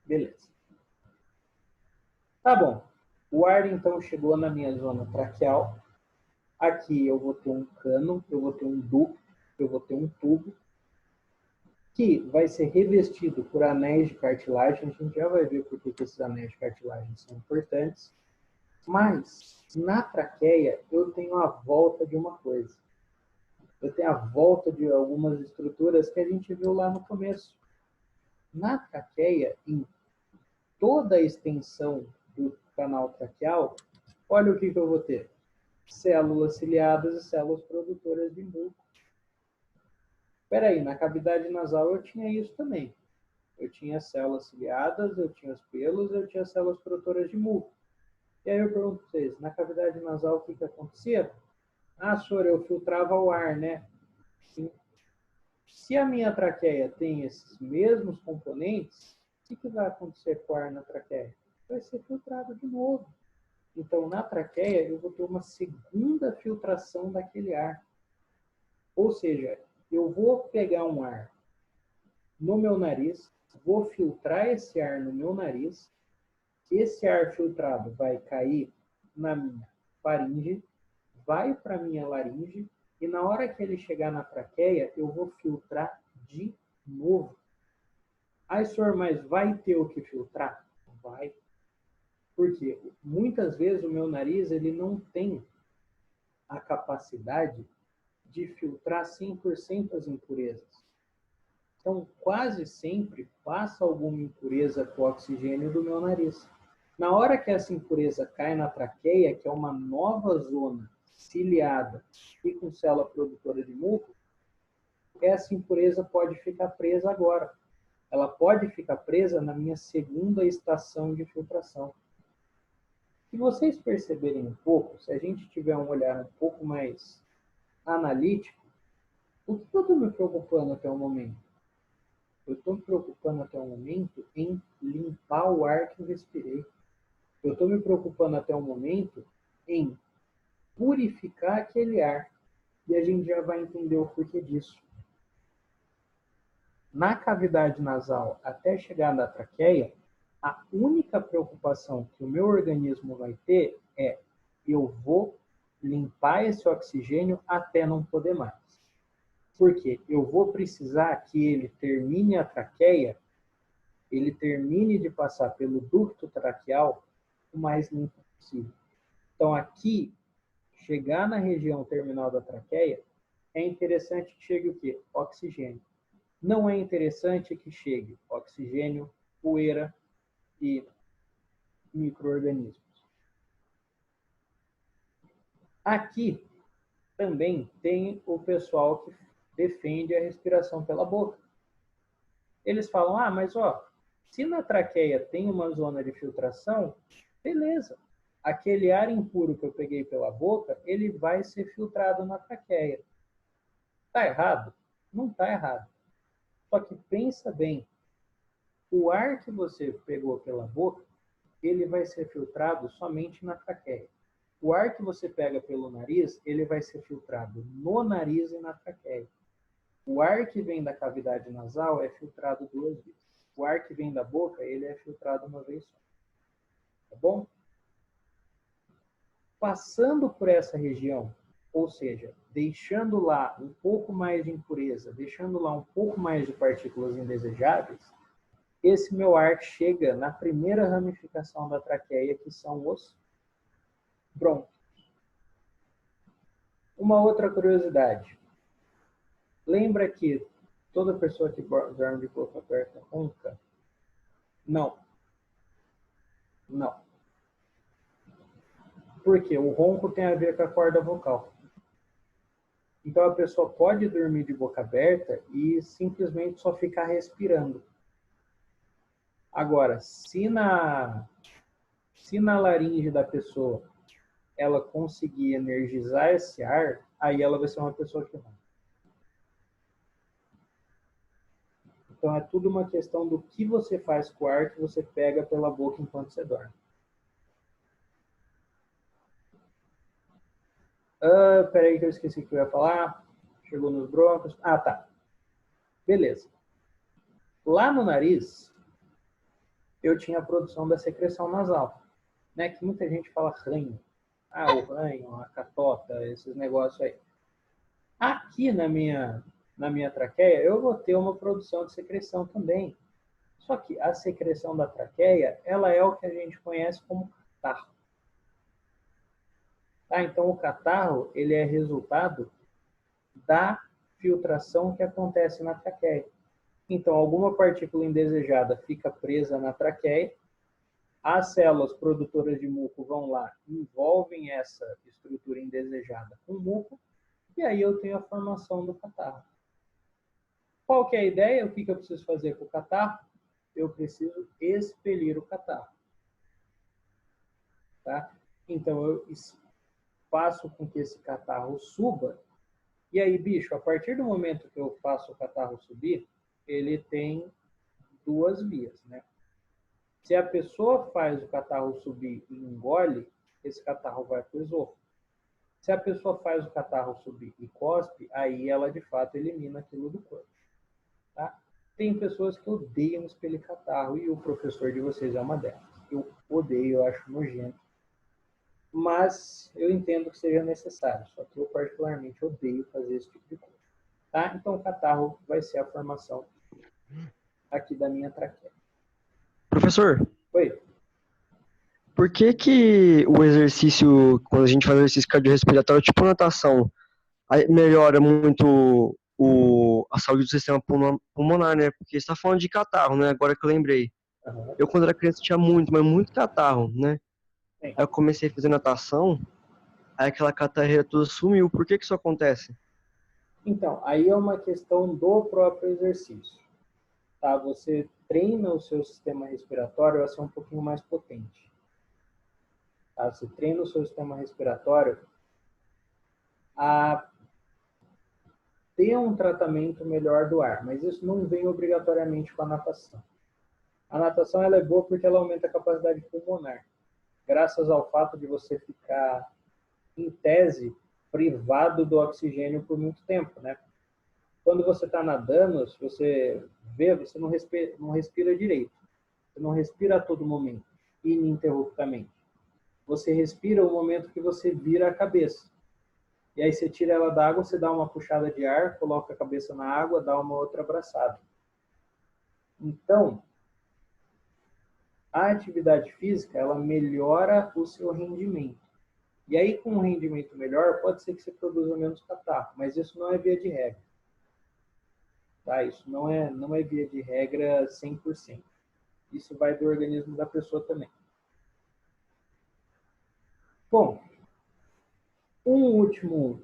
Beleza. Tá bom. O ar, então, chegou na minha zona traqueal. Aqui eu vou ter um cano, eu vou ter um ducto, eu vou ter um tubo, que vai ser revestido por anéis de cartilagem. A gente já vai ver por que esses anéis de cartilagem são importantes. Mas, na traqueia, eu tenho a volta de uma coisa. Eu tenho a volta de algumas estruturas que a gente viu lá no começo. Na traqueia, em toda a extensão do canal traqueal, olha o que eu vou ter. Células ciliadas e células produtoras de muco. Espera aí, na cavidade nasal eu tinha isso também. Eu tinha células ciliadas, eu tinha os pelos, eu tinha células produtoras de muco. E aí eu pergunto para vocês, na cavidade nasal o que acontecia? Ah, senhor, eu filtrava o ar, né? Sim. Se a minha traqueia tem esses mesmos componentes, o que vai acontecer com o ar na traqueia? Vai ser filtrado de novo. Então, na traqueia, eu vou ter uma segunda filtração daquele ar. Ou seja, eu vou pegar um ar no meu nariz, vou filtrar esse ar no meu nariz, esse ar filtrado vai cair na minha faringe, vai para a minha laringe, e na hora que ele chegar na traqueia, eu vou filtrar de novo. Aí, senhor, mas vai ter o que filtrar? Vai. Porque muitas vezes o meu nariz ele não tem a capacidade de filtrar 100% as impurezas. Então, quase sempre passa alguma impureza com o oxigênio do meu nariz. Na hora que essa impureza cai na traqueia, que é uma nova zona ciliada e com célula produtora de muco, essa impureza pode ficar presa agora. Ela pode ficar presa na minha segunda estação de filtração. Se vocês perceberem um pouco, se a gente tiver um olhar um pouco mais analítico, o que eu estou me preocupando até o momento? Eu estou me preocupando até o momento em limpar o ar que eu respirei. Eu estou me preocupando até o momento em purificar aquele ar. E a gente já vai entender o porquê disso. Na cavidade nasal, até chegar na traqueia, a única preocupação que o meu organismo vai ter é eu vou limpar esse oxigênio até não poder mais. Porque eu vou precisar que ele termine a traqueia, ele termine de passar pelo ducto traqueal o mais limpo possível. Então, aqui, chegar na região terminal da traqueia, é interessante que chegue o quê? Oxigênio. Não é interessante que chegue oxigênio, poeira e micro-organismos. Aqui também tem o pessoal que defende a respiração pela boca. Eles falam, ah, mas ó, se na traqueia tem uma zona de filtração, beleza. Aquele ar impuro que eu peguei pela boca, ele vai ser filtrado na traqueia. Está errado? Não está errado. Só que pensa bem, o ar que você pegou pela boca, ele vai ser filtrado somente na traqueia. O ar que você pega pelo nariz, ele vai ser filtrado no nariz e na traqueia. O ar que vem da cavidade nasal é filtrado 2 vezes. O ar que vem da boca, ele é filtrado uma vez só. Tá bom? Passando por essa região, ou seja, deixando lá um pouco mais de impureza, deixando lá um pouco mais de partículas indesejáveis, esse meu ar chega na primeira ramificação da traqueia, que são os brônquios. Uma outra curiosidade. Lembra que toda pessoa que dorme de boca aberta ronca? Não. Não. Por quê? O ronco tem a ver com a corda vocal. Então a pessoa pode dormir de boca aberta e simplesmente só ficar respirando. Agora, se na laringe da pessoa ela conseguir energizar esse ar, aí ela vai ser uma pessoa que ronca. Então é tudo uma questão do que você faz com o ar que você pega pela boca enquanto você dorme. Peraí que eu esqueci o que eu ia falar. Chegou nos brônquios. Ah, tá. Beleza. Lá no nariz, eu tinha a produção da secreção nasal, né? Que muita gente fala ranho. Ah, o ranho, a catota, esses negócios aí. Aqui na minha traqueia, eu vou ter uma produção de secreção também. Só que a secreção da traqueia, ela é o que a gente conhece como catarro. Tá? Então, o catarro, ele é resultado da filtração que acontece na traqueia. Então, alguma partícula indesejada fica presa na traqueia, as células produtoras de muco vão lá, envolvem essa estrutura indesejada com muco, e aí eu tenho a formação do catarro. Qual que é a ideia? O que eu preciso fazer com o catarro? Eu preciso expelir o catarro. Tá? Então, eu faço com que esse catarro suba. E aí, bicho, a partir do momento que eu faço o catarro subir, ele tem duas vias, né? Se a pessoa faz o catarro subir e engole, esse catarro vai para o esôfago. Se a pessoa faz o catarro subir e cospe, aí ela de fato elimina aquilo do corpo. Tá? Tem pessoas que odeiam expelir catarro e o professor de vocês é uma delas. Eu odeio, eu acho nojento. Mas eu entendo que seja necessário, só que eu particularmente odeio fazer esse tipo de coisa. Tá? Então o catarro vai ser a formação aqui da minha traqueia. Professor, Oi? por que que o exercício, quando a gente faz exercício cardiorrespiratório, tipo natação, aí melhora muito a saúde do sistema pulmonar, né? Porque você está falando de catarro, né? Agora que eu lembrei. Uhum. Eu, quando era criança, tinha muito, mas muito catarro, né? Sim. Aí eu comecei a fazer natação, aí aquela catarreira toda sumiu. Por que que isso acontece? Então, aí é uma questão do próprio exercício. Tá? Você treina o seu sistema respiratório a ser um pouquinho mais potente. Tá? Você treina o seu sistema respiratório a ter um tratamento melhor do ar, mas isso não vem obrigatoriamente com a natação. A natação ela é boa porque ela aumenta a capacidade pulmonar, graças ao fato de você ficar, em tese, privado do oxigênio por muito tempo, né? Quando você está nadando, se você vê, você não respira direito. Você não respira a todo momento, ininterruptamente. Você respira o momento que você vira a cabeça. E aí você tira ela da água, você dá uma puxada de ar, coloca a cabeça na água, dá uma outra abraçada. Então, a atividade física, ela melhora o seu rendimento. E aí, com um rendimento melhor, pode ser que você produza menos catarro, mas isso não é via de regra. Tá? Isso não é via de regra 100%. Isso vai do organismo da pessoa também. Bom, um último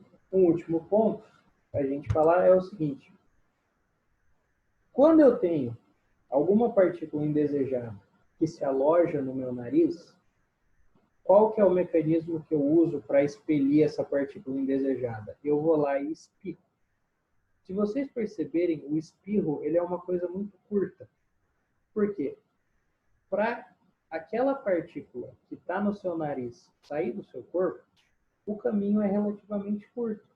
ponto para a gente falar é o seguinte. Quando eu tenho alguma partícula indesejada que se aloja no meu nariz, qual que é o mecanismo que eu uso para expelir essa partícula indesejada? Eu vou lá e espirro. Se vocês perceberem, o espirro ele é uma coisa muito curta. Por quê? Para aquela partícula que está no seu nariz sair do seu corpo, o caminho é relativamente curto.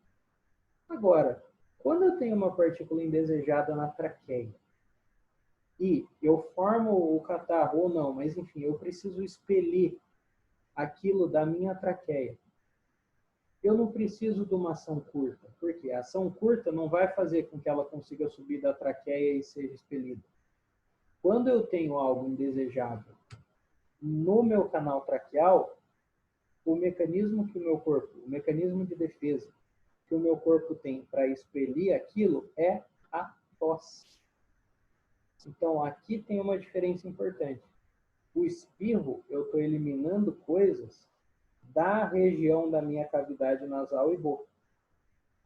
Agora, quando eu tenho uma partícula indesejada na traqueia e eu formo o catarro ou não, mas enfim, eu preciso expelir aquilo da minha traqueia. Eu não preciso de uma ação curta, porque a ação curta não vai fazer com que ela consiga subir da traqueia e seja expelida. Quando eu tenho algo indesejável no meu canal traqueal, o mecanismo que o meu corpo, o mecanismo de defesa que o meu corpo tem para expelir aquilo é a tosse. Então, aqui tem uma diferença importante. O espirro, eu estou eliminando coisas da região da minha cavidade nasal e boca.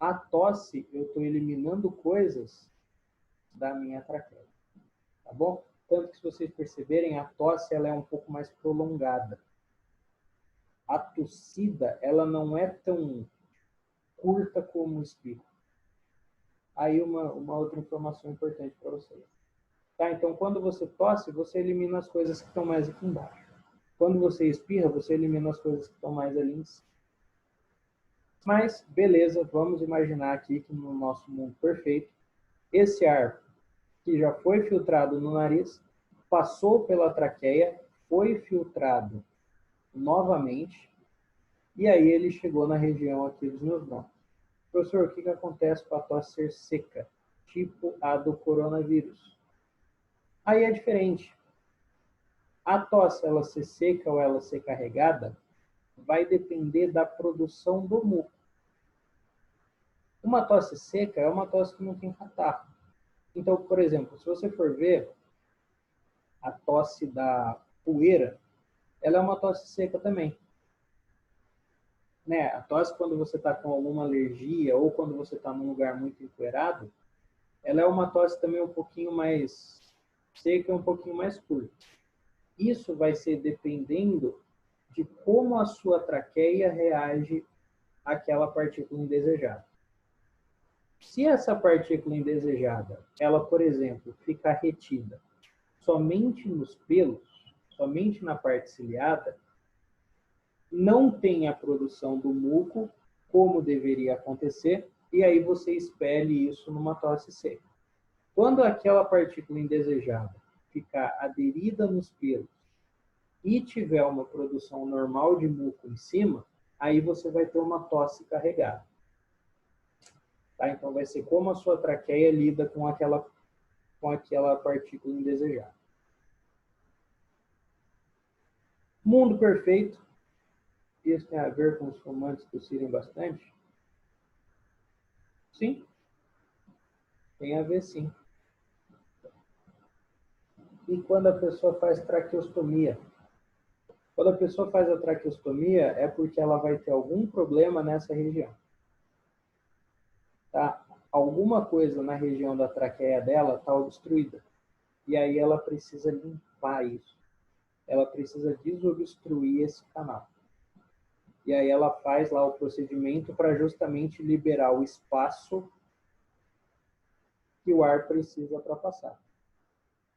A tosse, eu estou eliminando coisas da minha traqueia. Tá bom? Tanto que, se vocês perceberem, a tosse ela é um pouco mais prolongada. A tossida, ela não é tão curta como o espirro. Aí uma outra informação importante para vocês. Tá? Então, quando você tosse, você elimina as coisas que estão mais aqui embaixo. Quando você espirra, você elimina as coisas que estão mais ali em cima. Mas, beleza, vamos imaginar aqui que no nosso mundo perfeito, esse ar que já foi filtrado no nariz passou pela traqueia, foi filtrado novamente, e aí ele chegou na região aqui dos meus brônquios. Professor, o que acontece com a tosse ser seca, tipo a do coronavírus? Aí é diferente. A tosse, ela ser seca ou ela ser carregada, vai depender da produção do muco. Uma tosse seca é uma tosse que não tem catarro. Então, por exemplo, se você for ver a tosse da poeira, ela é uma tosse seca também. Né? A tosse, quando você está com alguma alergia ou quando você está num lugar muito empoeirado, ela é uma tosse também um pouquinho mais seca e um pouquinho mais curta. Isso vai ser dependendo de como a sua traqueia reage àquela partícula indesejada. Se essa partícula indesejada, ela, por exemplo, ficar retida somente nos pelos, somente na parte ciliada, não tem a produção do muco como deveria acontecer, e aí você expele isso numa tosse seca. Quando aquela partícula indesejada ficar aderida nos pelos e tiver uma produção normal de muco em cima, aí você vai ter uma tosse carregada. Tá? Então vai ser como a sua traqueia lida com aquela partícula indesejada. Mundo perfeito. Isso tem a ver com os fumantes tossirem bastante? Sim, tem a ver sim. E quando a pessoa faz traqueostomia? Quando a pessoa faz a traqueostomia é porque ela vai ter algum problema nessa região. Tá? Alguma coisa na região da traqueia dela está obstruída. E aí ela precisa limpar isso. Ela precisa desobstruir esse canal. E aí ela faz lá o procedimento para justamente liberar o espaço que o ar precisa para passar.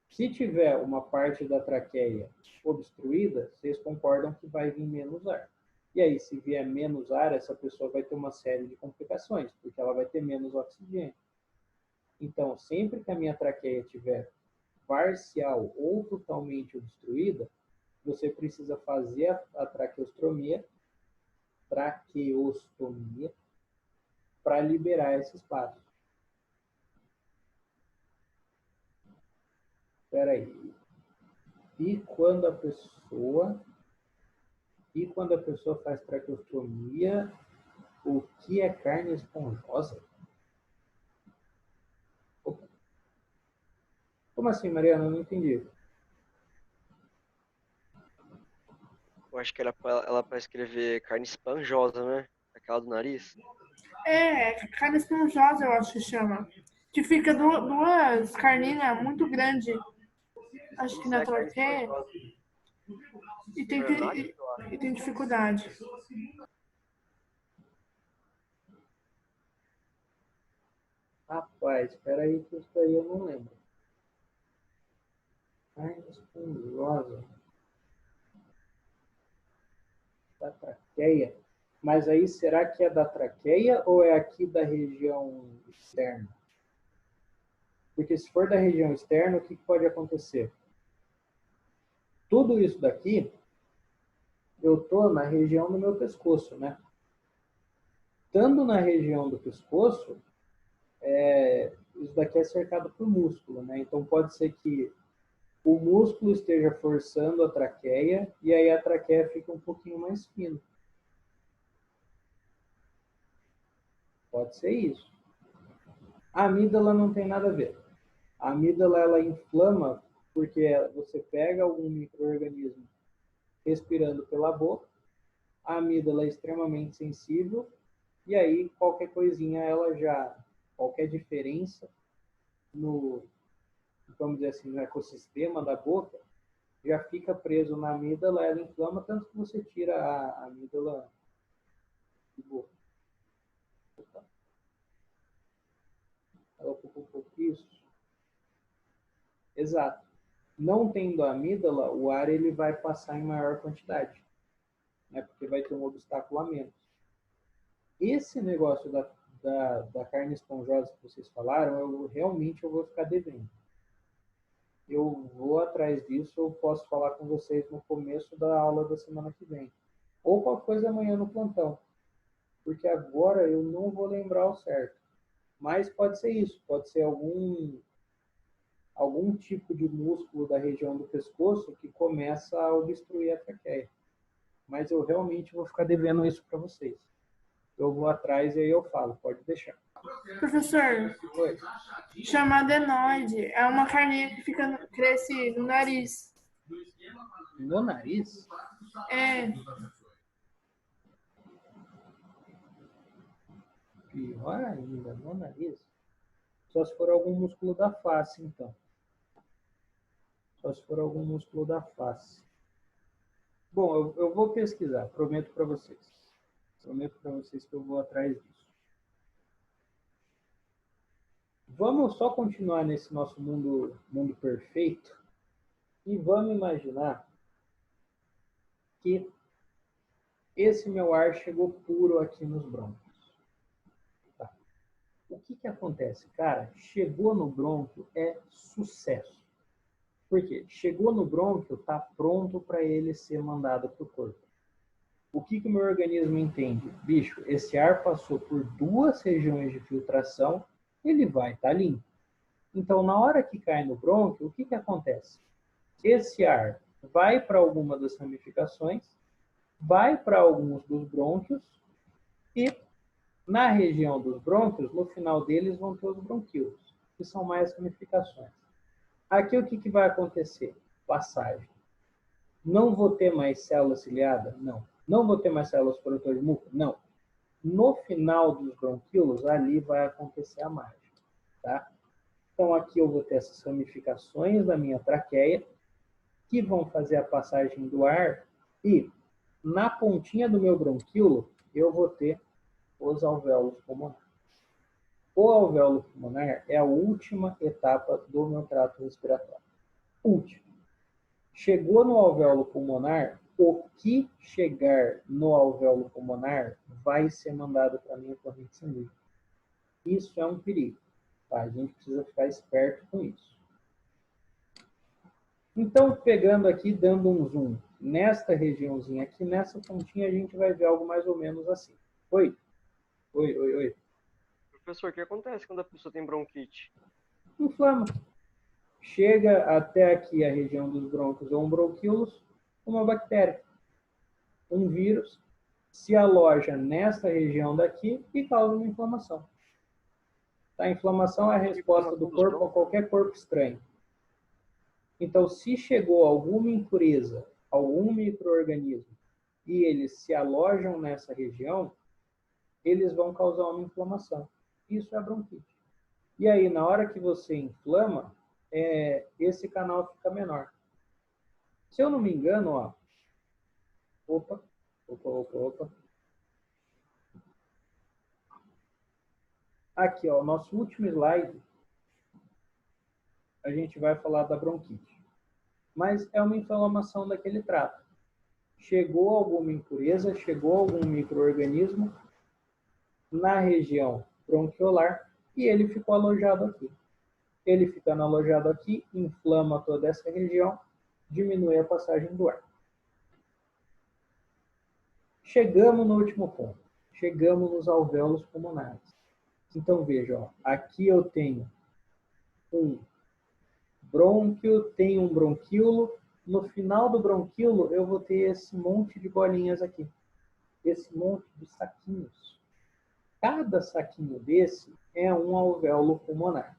Se tiver uma parte da traqueia obstruída, vocês concordam que vai vir menos ar. E aí, se vier menos ar, essa pessoa vai ter uma série de complicações, porque ela vai ter menos oxigênio. Então, sempre que a minha traqueia estiver parcial ou totalmente obstruída, você precisa fazer a traqueostomia para liberar esse espaço. Espera aí. E quando a pessoa faz traqueostomia, o que é carne esponjosa? Como assim, Mariana? Eu não entendi. Eu acho que era ela para escrever carne esponjosa, né? Aquela do nariz. É, carne esponjosa, eu acho que chama. Que fica duas carninhas muito grandes, acho que Isso na é carne traqueia, esponjosa. e tem, e tem dificuldade. Rapaz, espera aí que isso aí eu não lembro. Carne esponjosa. Da traqueia. Mas aí, será que é da traqueia ou é aqui da região externa? Porque se for da região externa, o que pode acontecer? Tudo isso daqui, eu estou na região do meu pescoço, né? Estando na região do pescoço, isso daqui é cercado por músculo, né? Então pode ser que o músculo esteja forçando a traqueia e aí a traqueia fica um pouquinho mais fina. Pode ser isso. A amígdala não tem nada a ver. A amígdala, ela inflama porque você pega algum micro-organismo respirando pela boca, a amígdala é extremamente sensível e aí qualquer coisinha, qualquer diferença no, vamos dizer assim, no ecossistema da boca, já fica preso na amígdala, ela inflama tanto que você tira a amígdala de boca. Ela ocupa um pouco isso. Exato. Não tendo a amígdala, o ar ele vai passar em maior quantidade, né? Porque vai ter um obstáculo a menos. Esse negócio da carne esponjosa que vocês falaram, realmente eu vou ficar devendo. eu vou atrás disso, eu posso falar com vocês no começo da aula da semana que vem. Ou qualquer coisa amanhã no plantão. Porque agora eu não vou lembrar ao certo. Mas pode ser isso, pode ser algum tipo de músculo da região do pescoço que começa a obstruir a traqueia. Mas eu realmente vou ficar devendo isso para vocês. Eu vou atrás e aí eu falo, pode deixar. Professor, Oi. chama adenoide. É uma carninha que cresce no nariz. No nariz? É, Pior ainda, no nariz. Só se for algum músculo da face, então. Só se for algum músculo da face. Bom, eu vou pesquisar, prometo para vocês. Prometo para vocês que eu vou atrás disso. Vamos só continuar nesse nosso mundo perfeito e vamos imaginar que esse meu ar chegou puro aqui nos brônquios. Tá. O que acontece? Cara, chegou no brônquio é sucesso. Por quê? Chegou no brônquio, está pronto para ele ser mandado para o corpo. O que o meu organismo entende? Bicho, esse ar passou por 2 regiões de filtração, ele vai estar limpo. Então, na hora que cai no brônquio, o que acontece? Esse ar vai para alguma das ramificações, vai para alguns dos brônquios e na região dos brônquios, no final deles, vão ter os bronquíolos, que são mais ramificações. Aqui o que vai acontecer? Passagem. Não vou ter mais célula ciliada? Não. Não vou ter mais células produtoras de muco? Não. No final dos bronquíolos, ali vai acontecer a mágica. Tá? Então, aqui eu vou ter essas ramificações da minha traqueia, que vão fazer a passagem do ar, e na pontinha do meu bronquíolo, eu vou ter os alvéolos pulmonares. O alvéolo pulmonar é a última etapa do meu trato respiratório. Última. Chegou no alvéolo pulmonar, o que chegar no alvéolo pulmonar vai ser mandado para a minha corrente sanguínea. Isso é um perigo. Tá? A gente precisa ficar esperto com isso. Então, pegando aqui, dando um zoom nesta regiãozinha aqui, nessa pontinha, a gente vai ver algo mais ou menos assim. Oi? Oi. Professor, o que acontece quando a pessoa tem bronquite? Inflama. Chega até aqui a região dos brônquios ou um bronquíolos, uma bactéria, um vírus, se aloja nessa região daqui e causa uma inflamação. A inflamação é a resposta do corpo a qualquer corpo estranho. Então, se chegou alguma impureza, algum micro-organismo, e eles se alojam nessa região, eles vão causar uma inflamação. Isso é a bronquite. E aí, na hora que você inflama, esse canal fica menor. Se eu não me engano, ó. Opa. Aqui, ó, nosso último slide, a gente vai falar da bronquite. Mas é uma inflamação daquele trato. Chegou alguma impureza, chegou algum micro-organismo na região bronquiolar e ele ficou alojado aqui. Ele ficando alojado aqui, inflama toda essa região, diminui a passagem do ar. Chegamos no último ponto. Chegamos nos alvéolos pulmonares. Então, veja, ó, aqui eu tenho um brônquio, tenho um bronquíolo. No final do bronquíolo, eu vou ter esse monte de bolinhas aqui. Esse monte de saquinhos. Cada saquinho desse é um alvéolo pulmonar.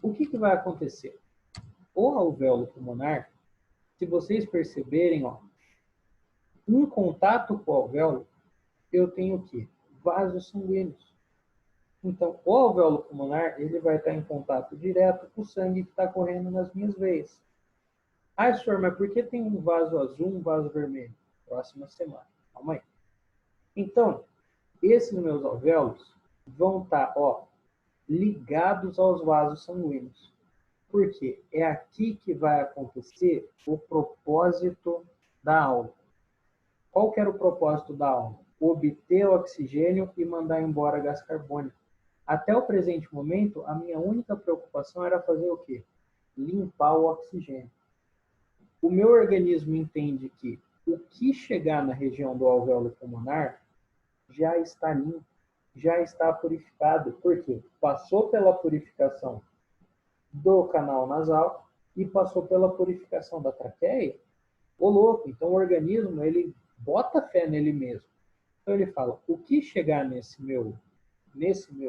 O que vai acontecer? O alvéolo pulmonar, se vocês perceberem, ó, em contato com o alvéolo, eu tenho o quê? Vasos sanguíneos. Então, o alvéolo pulmonar, ele vai estar em contato direto com o sangue que está correndo nas minhas veias. Ah, senhor, mas por que tem um vaso azul e um vaso vermelho? Próxima semana. Calma aí. Então, esses meus alvéolos vão estar, ó, ligados aos vasos sanguíneos. Por quê? É aqui que vai acontecer o propósito da aula. Qual que era o propósito da aula? Obter oxigênio e mandar embora gás carbônico. Até o presente momento, a minha única preocupação era fazer o quê? limpar o oxigênio. O meu organismo entende que o que chegar na região do alvéolo pulmonar já está limpo, já está purificado. Por quê? Passou pela purificação do canal nasal e passou pela purificação da traqueia. Ô louco, então o organismo, ele bota fé nele mesmo. Então ele fala, o que chegar nesse meu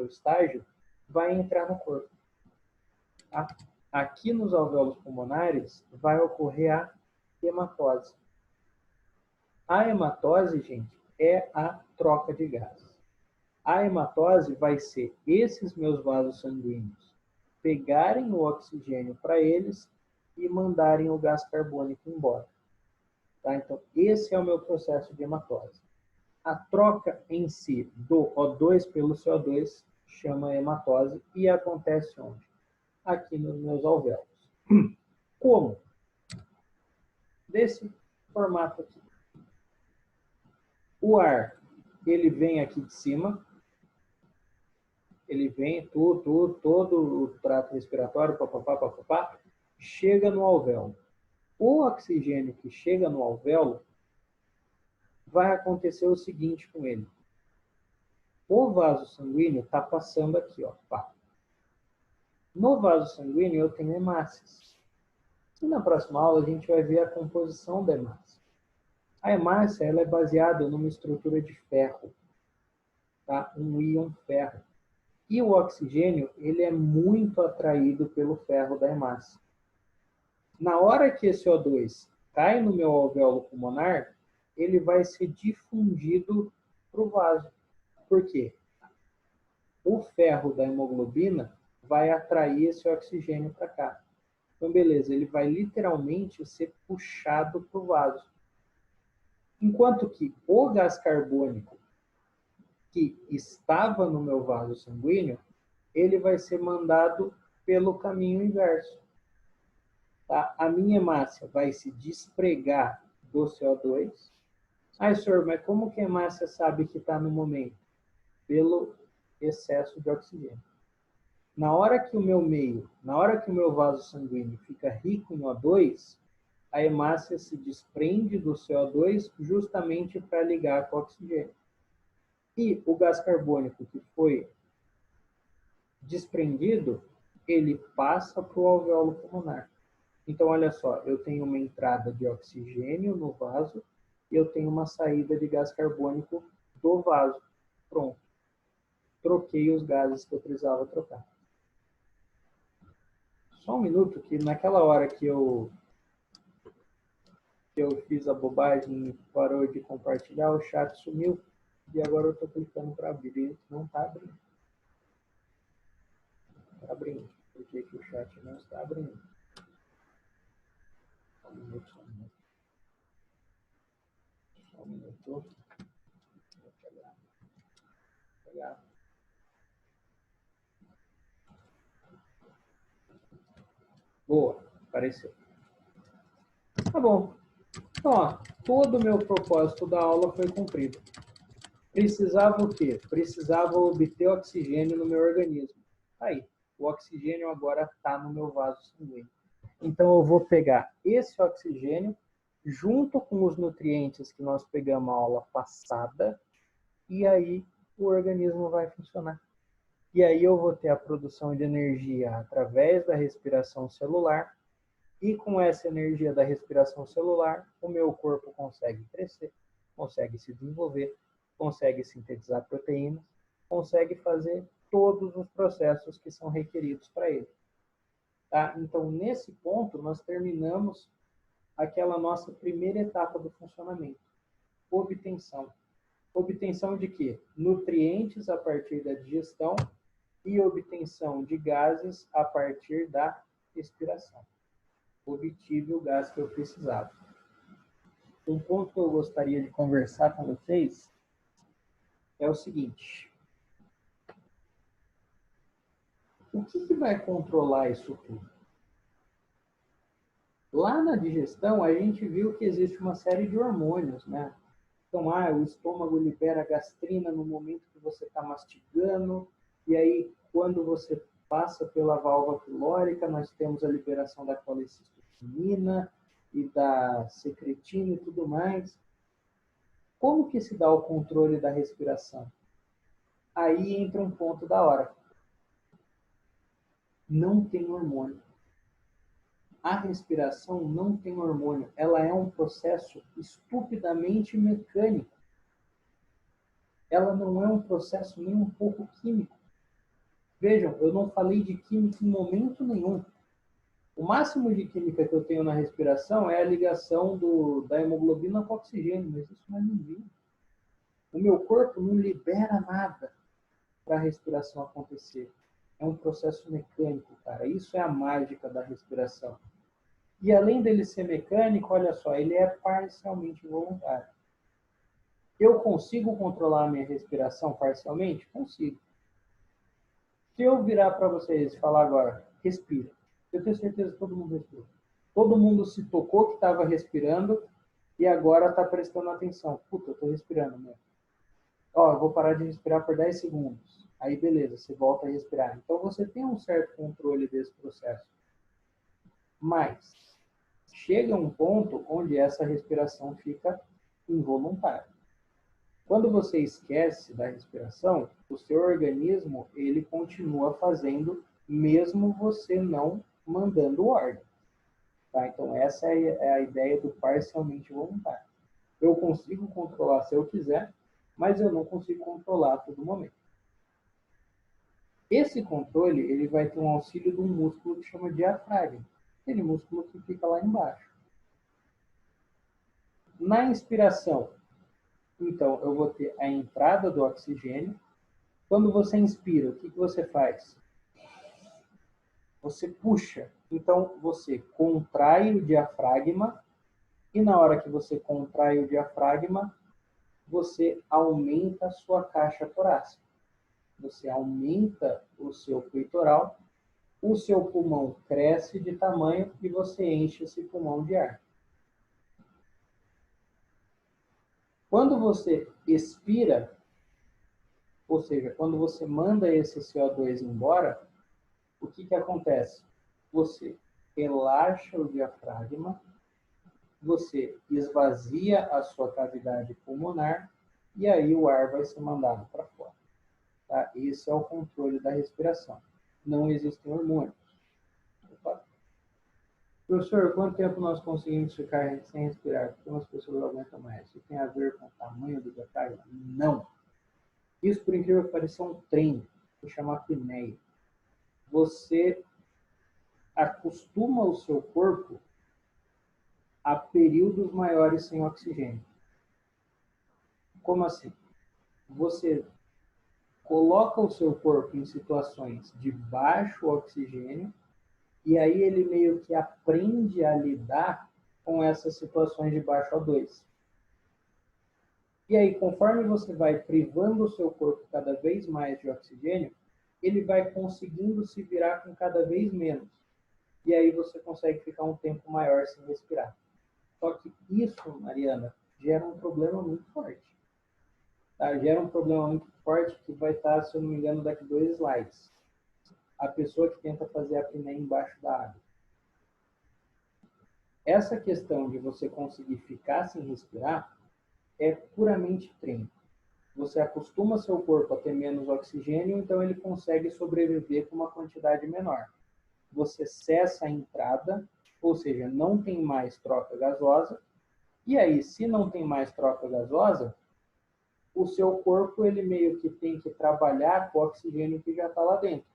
estágio vai entrar no corpo. Tá? Aqui nos alvéolos pulmonares vai ocorrer a hematose. A hematose, gente, é a troca de gases. A hematose vai ser esses meus vasos sanguíneos pegarem o oxigênio para eles e mandarem o gás carbônico embora. Tá? Então, esse é o meu processo de hematose. A troca em si do O2 pelo CO2 chama hematose e acontece onde? Aqui nos meus alvéolos. Como? Desse formato aqui. O ar, ele vem aqui de cima, ele vem todo o trato respiratório, papapá, chega no alvéolo. O oxigênio que chega no alvéolo, vai acontecer o seguinte com ele. O vaso sanguíneo está passando aqui, ó. Pá. No vaso sanguíneo eu tenho hemácias. E na próxima aula a gente vai ver a composição da hemácia. A hemácia ela é baseada numa estrutura de ferro, tá? Um íon ferro. E o oxigênio ele é muito atraído pelo ferro da hemácia. Na hora que esse O2 cai no meu alvéolo pulmonar, ele vai ser difundido para o vaso. Por quê? O ferro da hemoglobina vai atrair esse oxigênio para cá. Então, beleza, ele vai literalmente ser puxado para o vaso. Enquanto que o gás carbônico que estava no meu vaso sanguíneo, ele vai ser mandado pelo caminho inverso. Tá? A minha hemácia vai se despregar do CO2. Ai, senhor, mas como que a hemácia sabe que está no momento? Pelo excesso de oxigênio. Na hora que o meu vaso sanguíneo fica rico em O2, a hemácia se desprende do CO2 justamente para ligar com o oxigênio. E o gás carbônico que foi desprendido, ele passa para o alvéolo pulmonar. Então, olha só, eu tenho uma entrada de oxigênio no vaso e eu tenho uma saída de gás carbônico do vaso. Pronto. Troquei os gases que eu precisava trocar. Só um minuto, que naquela hora que eu fiz a bobagem e parou de compartilhar, o chat sumiu e agora eu estou clicando para abrir. Não está abrindo. Está abrindo. Por que o chat não está abrindo? Só um minuto, só um minuto. Só um minuto. Vou pegar. Boa, apareceu. Tá bom. Então, ó, todo o meu propósito da aula foi cumprido. Precisava o quê? Precisava obter oxigênio no meu organismo. Aí, o oxigênio agora está no meu vaso sanguíneo. Então, eu vou pegar esse oxigênio junto com os nutrientes que nós pegamos na aula passada e aí o organismo vai funcionar. E aí eu vou ter a produção de energia através da respiração celular e com essa energia da respiração celular, o meu corpo consegue crescer, consegue se desenvolver, consegue sintetizar proteínas, consegue fazer todos os processos que são requeridos para ele. Tá? Então, nesse ponto, nós terminamos aquela nossa primeira etapa do funcionamento, obtenção. Obtenção de quê? Nutrientes a partir da digestão e obtenção de gases a partir da respiração. Obtive o gás que eu precisava. Um ponto que eu gostaria de conversar com vocês é o seguinte. O que vai controlar isso tudo? Lá na digestão, a gente viu que existe uma série de hormônios, né? Então, o estômago libera gastrina no momento que você está mastigando, e aí, quando você passa pela válvula pilórica, nós temos a liberação da colecistocinina e da secretina e tudo mais. Como que se dá o controle da respiração? Aí entra um ponto da hora. Não tem hormônio. A respiração não tem hormônio. Ela é um processo estupidamente mecânico. Ela não é um processo nem um pouco químico. Vejam, eu não falei de química em momento nenhum. O máximo de química que eu tenho na respiração é a ligação da hemoglobina com o oxigênio, mas isso não é ninguém. O meu corpo não libera nada para a respiração acontecer. É um processo mecânico, cara. Isso é a mágica da respiração. E além dele ser mecânico, olha só, ele é parcialmente voluntário. Eu consigo controlar a minha respiração parcialmente? Consigo. Se eu virar para vocês e falar agora, respira. Eu tenho certeza que todo mundo respira. Todo mundo se tocou que estava respirando e agora está prestando atenção. Puta, eu estou respirando mesmo. Ó, eu vou parar de respirar por 10 segundos. Aí, beleza, você volta a respirar. Então, você tem um certo controle desse processo. Mas, chega um ponto onde essa respiração fica involuntária. Quando você esquece da respiração, o seu organismo, ele continua fazendo, mesmo você não mandando ordem. Tá? Então, essa é a ideia do parcialmente voluntário. Eu consigo controlar se eu quiser, mas eu não consigo controlar a todo momento. Esse controle, ele vai ter um auxílio de um músculo que chama diafragma. Aquele músculo que fica lá embaixo. Na inspiração, então, eu vou ter a entrada do oxigênio. Quando você inspira, o que você faz? Você puxa. Então, você contrai o diafragma e na hora que você contrai o diafragma, você aumenta a sua caixa torácica. Você aumenta o seu peitoral, o seu pulmão cresce de tamanho e você enche esse pulmão de ar. Quando você expira, ou seja, quando você manda esse CO2 embora, o que acontece? Você relaxa o diafragma, você esvazia a sua cavidade pulmonar e aí o ar vai ser mandado para fora. Tá? Esse é o controle da respiração. Não existem hormônios. Opa. Professor, quanto tempo nós conseguimos ficar sem respirar? Porque umas pessoas aguentam mais. Isso tem a ver com o tamanho do diafragma? Não. Isso, por incrível que pareça, é um treino, que chama apneia. Você acostuma o seu corpo a períodos maiores sem oxigênio. Como assim? Você coloca o seu corpo em situações de baixo oxigênio e aí ele meio que aprende a lidar com essas situações de baixo O2. E aí, conforme você vai privando o seu corpo cada vez mais de oxigênio, ele vai conseguindo se virar com cada vez menos. E aí você consegue ficar um tempo maior sem respirar. Só que isso, Mariana, gera um problema muito forte. Tá? Gera um problema muito forte que vai estar, se eu não me engano, daqui 2 slides. A pessoa que tenta fazer a apneia embaixo da água. Essa questão de você conseguir ficar sem respirar é puramente treino. Você acostuma seu corpo a ter menos oxigênio, então ele consegue sobreviver com uma quantidade menor. Você cessa a entrada, ou seja, não tem mais troca gasosa, e aí, se não tem mais troca gasosa, o seu corpo ele meio que tem que trabalhar com o oxigênio que já está lá dentro.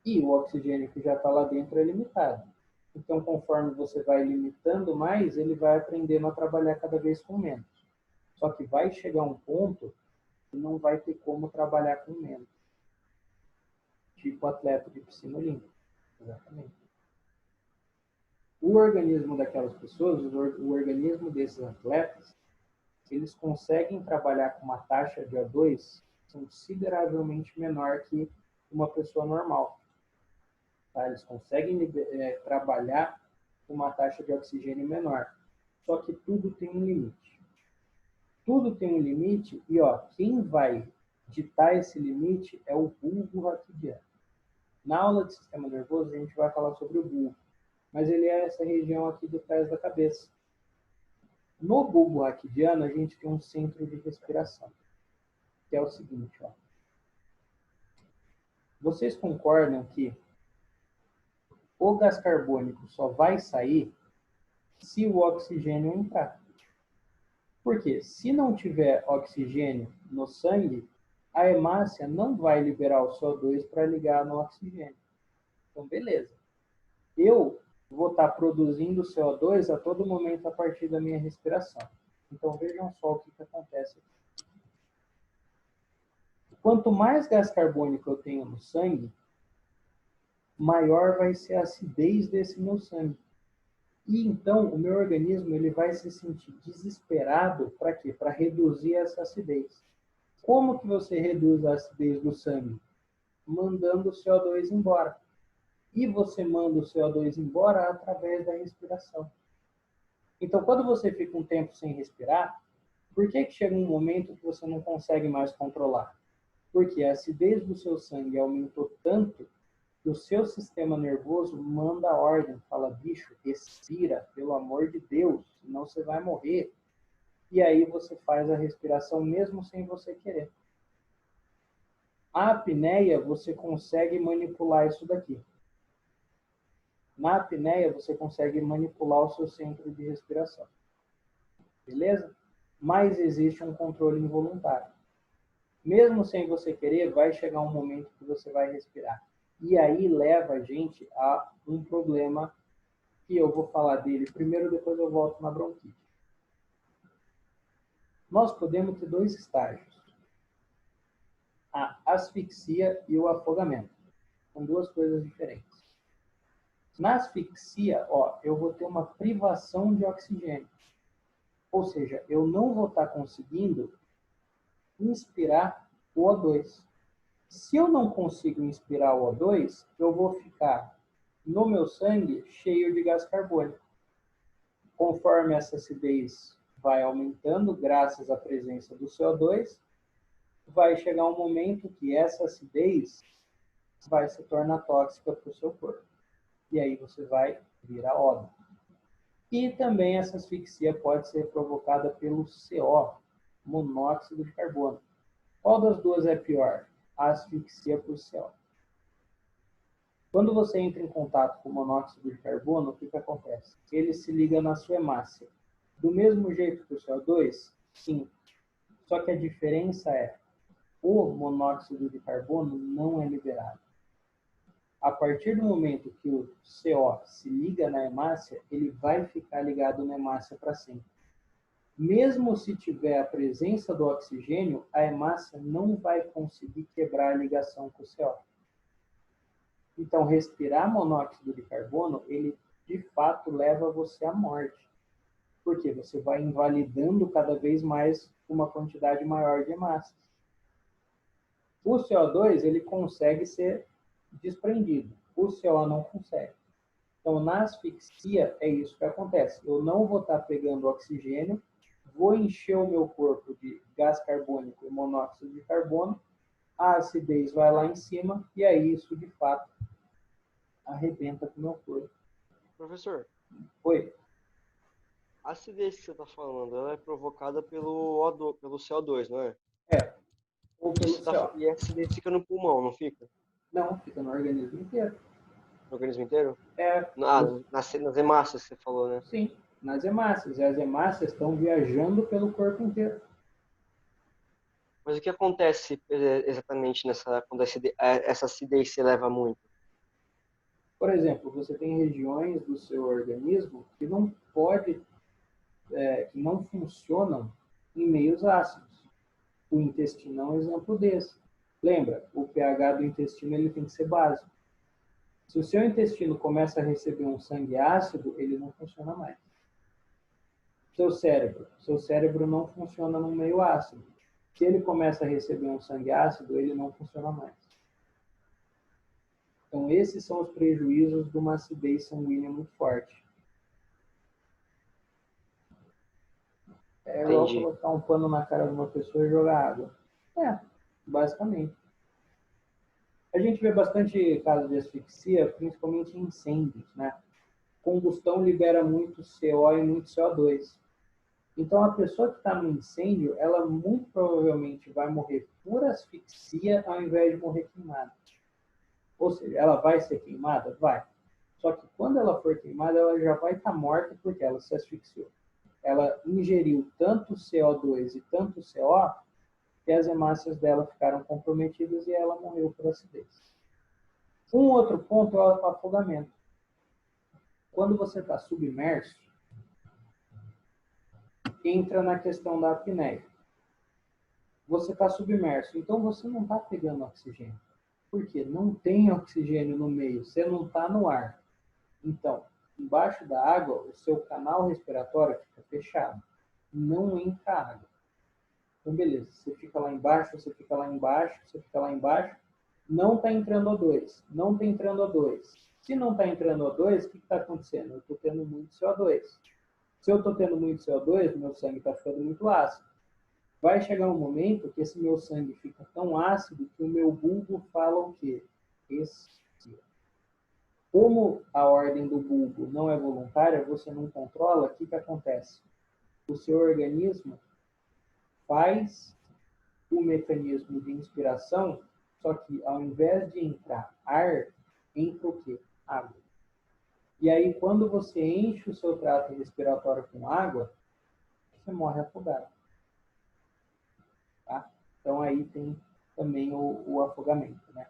E o oxigênio que já está lá dentro é limitado. Então, conforme você vai limitando mais, ele vai aprendendo a trabalhar cada vez com menos. Só que vai chegar um ponto que não vai ter como trabalhar com menos. Tipo atleta de piscina olímpica. Exatamente. O organismo daquelas pessoas, o organismo desses atletas, eles conseguem trabalhar com uma taxa de O2 consideravelmente menor que uma pessoa normal. Tá? Eles conseguem trabalhar com uma taxa de oxigênio menor. Só que tudo tem um limite. Tudo tem um limite e ó, quem vai ditar esse limite é o bulbo raquidiano. Na aula de sistema nervoso, a gente vai falar sobre o bulbo, mas ele é essa região aqui de trás da cabeça. No bulbo raquidiano, a gente tem um centro de respiração, que é o seguinte, ó. Vocês concordam que o gás carbônico só vai sair se o oxigênio entrar? Porque se não tiver oxigênio no sangue, a hemácia não vai liberar o CO2 para ligar no oxigênio. Então, beleza. Eu vou estar produzindo CO2 a todo momento a partir da minha respiração. Então, vejam só o que acontece aqui. Quanto mais gás carbônico eu tenho no sangue, maior vai ser a acidez desse meu sangue. E então o meu organismo ele vai se sentir desesperado para quê? Para reduzir essa acidez. Como que você reduz a acidez do sangue? Mandando o CO2 embora. E você manda o CO2 embora através da respiração. Então, quando você fica um tempo sem respirar, por que chega um momento que você não consegue mais controlar? Porque a acidez do seu sangue aumentou tanto que o seu sistema nervoso manda a ordem, fala, bicho, respira, pelo amor de Deus, senão você vai morrer. E aí você faz a respiração mesmo sem você querer. A apneia, você consegue manipular isso daqui. Na apneia, você consegue manipular o seu centro de respiração. Beleza? Mas existe um controle involuntário. Mesmo sem você querer, vai chegar um momento que você vai respirar. E aí leva a gente a um problema que eu vou falar dele primeiro, depois eu volto na bronquite. Nós podemos ter dois estágios. A asfixia e o afogamento. São duas coisas diferentes. Na asfixia, ó, eu vou ter uma privação de oxigênio. Ou seja, eu não vou estar conseguindo inspirar o O2. Se eu não consigo inspirar o O2, eu vou ficar no meu sangue cheio de gás carbônico. Conforme essa acidez vai aumentando, graças à presença do CO2, vai chegar um momento que essa acidez vai se tornar tóxica para o seu corpo. E aí você vai virar óbito. E também essa asfixia pode ser provocada pelo CO, monóxido de carbono. Qual das duas é pior? A asfixia por CO. Quando você entra em contato com o monóxido de carbono, o que acontece? Ele se liga na sua hemácia. Do mesmo jeito que o CO2? Sim. Só que a diferença é o monóxido de carbono não é liberado. A partir do momento que o CO se liga na hemácia, ele vai ficar ligado na hemácia para sempre. Mesmo se tiver a presença do oxigênio, a hemácia não vai conseguir quebrar a ligação com o CO. Então, respirar monóxido de carbono, ele de fato leva você à morte. Porque você vai invalidando cada vez mais uma quantidade maior de hemácias. O CO2, ele consegue ser desprendido. O CO não consegue. Então, na asfixia, é isso que acontece. Eu não vou estar pegando oxigênio, vou encher o meu corpo de gás carbônico e monóxido de carbono, a acidez vai lá em cima, e aí isso, de fato, arrebenta com o meu corpo. Professor, Oi? a acidez que você está falando, ela é provocada pelo CO2, não é? É, ou pelo CO. E a acidez fica no pulmão, não fica? Não, fica no organismo inteiro. No organismo inteiro? É, Nas hemácias que você falou, né? sim, nas hemácias. E as hemácias estão viajando pelo corpo inteiro. Mas o que acontece exatamente quando essa acidez se eleva muito? Por exemplo, você tem regiões do seu organismo que não que não funcionam em meios ácidos. O intestino é um exemplo desse. Lembra, o pH do intestino ele tem que ser básico. Se o seu intestino começa a receber um sangue ácido, ele não funciona mais. Seu cérebro não funciona num meio ácido. Se ele começa a receber um sangue ácido, ele não funciona mais. Então, esses são os prejuízos de uma acidez sanguínea muito forte. É igual Entendi. colocar um pano na cara de uma pessoa e jogar água. É. basicamente. A gente vê bastante casos de asfixia, principalmente em incêndios, né? Combustão libera muito CO e muito CO2. Então, a pessoa que está no incêndio, ela muito provavelmente vai morrer por asfixia ao invés de morrer queimada. Ou seja, ela vai ser queimada? Vai. Só que quando ela for queimada, ela já vai estar morta porque ela se asfixiou. Ela ingeriu tanto CO2 e tanto CO que as hemácias dela ficaram comprometidas e ela morreu por acidez. Um outro ponto é o afogamento. Quando você está submerso, entra na questão da apneia. Você está submerso, então você não está pegando oxigênio. Por quê? Não tem oxigênio no meio, você não está no ar. Então, embaixo da água, o seu canal respiratório fica fechado. Não entra água. Então, beleza, você fica lá embaixo, você fica lá embaixo, você fica lá embaixo, não está entrando O2, não está entrando O2. Se não está entrando O2, o que está acontecendo? Eu estou tendo muito CO2. Se eu estou tendo muito CO2, meu sangue está ficando muito ácido. Vai chegar um momento que esse meu sangue fica tão ácido que o meu bulbo fala o quê? Respira. Como a ordem do bulbo não é voluntária, você não controla, o que acontece? O seu organismo faz o mecanismo de inspiração, só que ao invés de entrar ar, entra o quê? Água. E aí, quando você enche o seu trato respiratório com água, você morre afogado. Tá? Então, aí tem também o afogamento, né?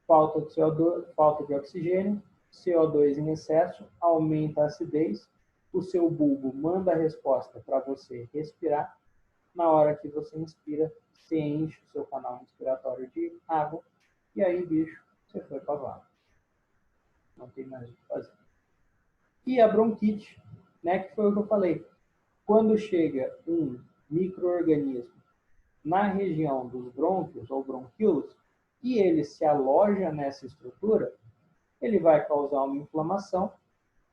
Falta de CO2, falta de oxigênio, CO2 em excesso, aumenta a acidez, o seu bulbo manda a resposta para você respirar. Na hora que você inspira, você enche o seu canal respiratório de água, e aí, bicho, você foi para a vala. Não tem mais o que fazer. E a bronquite, né, que foi o que eu falei. Quando chega um micro-organismo na região dos brônquios ou bronquíolos, e ele se aloja nessa estrutura, ele vai causar uma inflamação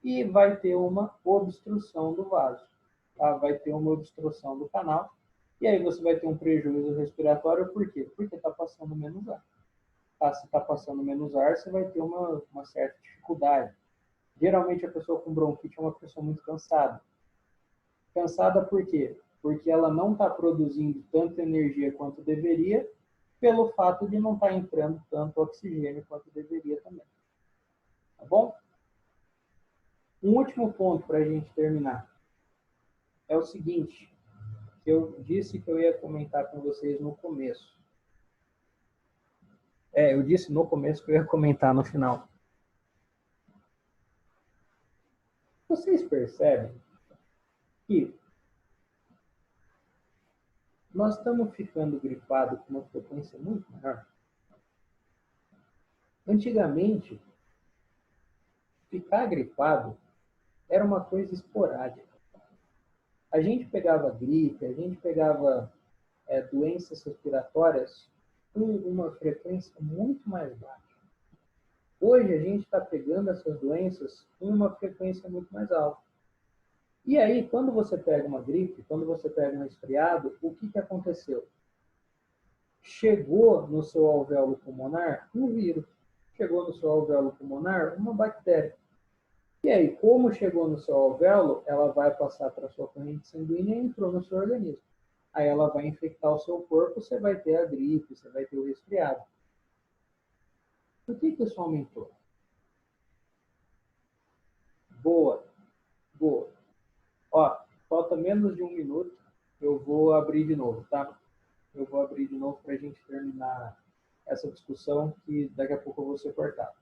e vai ter uma obstrução do vaso. Tá? Vai ter uma obstrução do canal, e aí você vai ter um prejuízo respiratório, por quê? Porque está passando menos ar. Tá? Se está passando menos ar, você vai ter uma certa dificuldade. Geralmente a pessoa com bronquite é uma pessoa muito cansada. Cansada por quê? Porque ela não está produzindo tanta energia quanto deveria, pelo fato de não estar entrando tanto oxigênio quanto deveria também. Tá bom? Um último ponto para a gente terminar é o seguinte, que eu disse que eu ia comentar com vocês no começo. Eu disse no começo que eu ia comentar no final. Vocês percebem que nós estamos ficando gripados com uma frequência muito maior? Antigamente, ficar gripado era uma coisa esporádica. A gente pegava gripe, a gente pegava doenças respiratórias com uma frequência muito mais baixa. Hoje a gente está pegando essas doenças com uma frequência muito mais alta. E aí, quando você pega uma gripe, quando você pega um resfriado, o que aconteceu? Chegou no seu alvéolo pulmonar um vírus. Chegou no seu alvéolo pulmonar uma bactéria. E aí, como chegou no seu alvéolo, ela vai passar para a sua corrente sanguínea e entrou no seu organismo. Aí ela vai infectar o seu corpo, você vai ter a gripe, você vai ter o resfriado. Por que isso aumentou? Boa, boa. Ó, falta menos de 1 minuto, eu vou abrir de novo, tá? Eu vou abrir de novo para a gente terminar essa discussão, que daqui a pouco eu vou ser cortado.